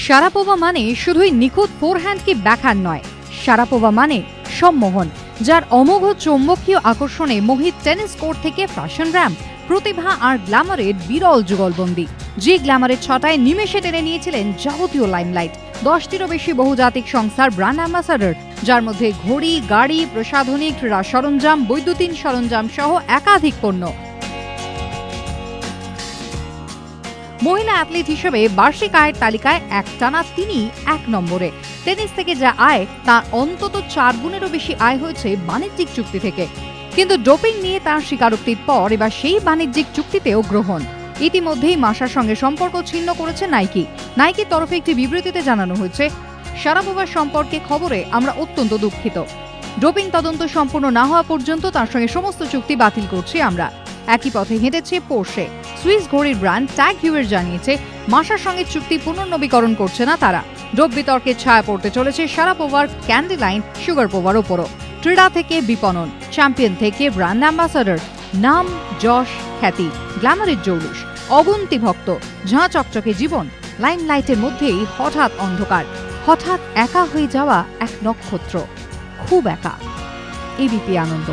Sharapova মানে শুধুই নিখুঁত ফোরহ্যান্ড কি ব্যাকহ্যান্ড নয়, শারাপোভা মানে সম্মোহন, যার অমোঘ চৌম্বকীয় আকর্ষণে মোহিত টেনিস কোর্ট থেকে ফ্যাশন র্যাম্প, প্রতিভা আর গ্ল্যামারের বিরল যুগলবন্দি। যে গ্ল্যামারের ছটায় নিমেষে টেনে নিয়েছিলেন যাবতীয় লাইমলাইট। 10টিরও বেশি বহুজাতিক সংস্থার ব্র্যান্ড অ্যাম্বাসাডর, যার মধ্যে ঘড়ি, গাড়ি, প্রসাধনী, ক্রীড়া সরঞ্জাম, বৈদ্যুতিন সরঞ্জাম সহ একাধিক পণ্য। মহিলা অ্যাথলিট হিসেবে বার্ষিক আয়ের তালিকায় একটানা তিনি 1 নম্বরে। টেনিস থেকে যা আয় তার অন্তত 4 গুণেরও বেশি আয় হয়েছে বাণিজ্যিক চুক্তি থেকে। কিন্তু ডোপিং নিয়ে তার স্বীকারোক্তির পর এবার সেই বাণিজ্যিক চুক্তিতেও গ্রহণ। ইতিমধ্যেই মাসার সঙ্গে সম্পর্ক ছিন্ন করেছে নাইকি। নাইকির তরফে একটি বিবৃতিতে জানানো হয়েছে, শারাপোভার সম্পর্কে খবরে আমরা অত্যন্ত দুঃখিত। ডোপিং তদন্ত সম্পূর্ণ না হওয়া পর্যন্ত তার সঙ্গে সমস্ত চুক্তি বাতিল করছি আমরা। একই পথে হেঁটেছে পোর্শে। সুইস ঘড়ির ব্র্যান্ড ট্যাগ হিউয়ার জানিয়েছে, মাসার সঙ্গে চুক্তি পুনর্নবীকরণ করছে না তারা। ডোপ বিতর্কের ছায়া পড়তে চলেছে শারাপোভার ক্যান্ডি লাইন সুগারপোভার ওপরও। ক্রীড়া থেকে বিপণন, চ্যাম্পিয়ন থেকে ব্র্যান্ড অ্যাম্বাসাডর, নাম, যশ, খ্যাতি, গ্ল্যামারের জৌলুস, অগুন্তি ভক্ত, ঝাঁ চকচকে জীবন, লাইমলাইটের মধ্যেই হঠাৎ অন্ধকার, হঠাৎ একা হয়ে যাওয়া এক নক্ষত্র, খুব একা। এবিপি আনন্দ।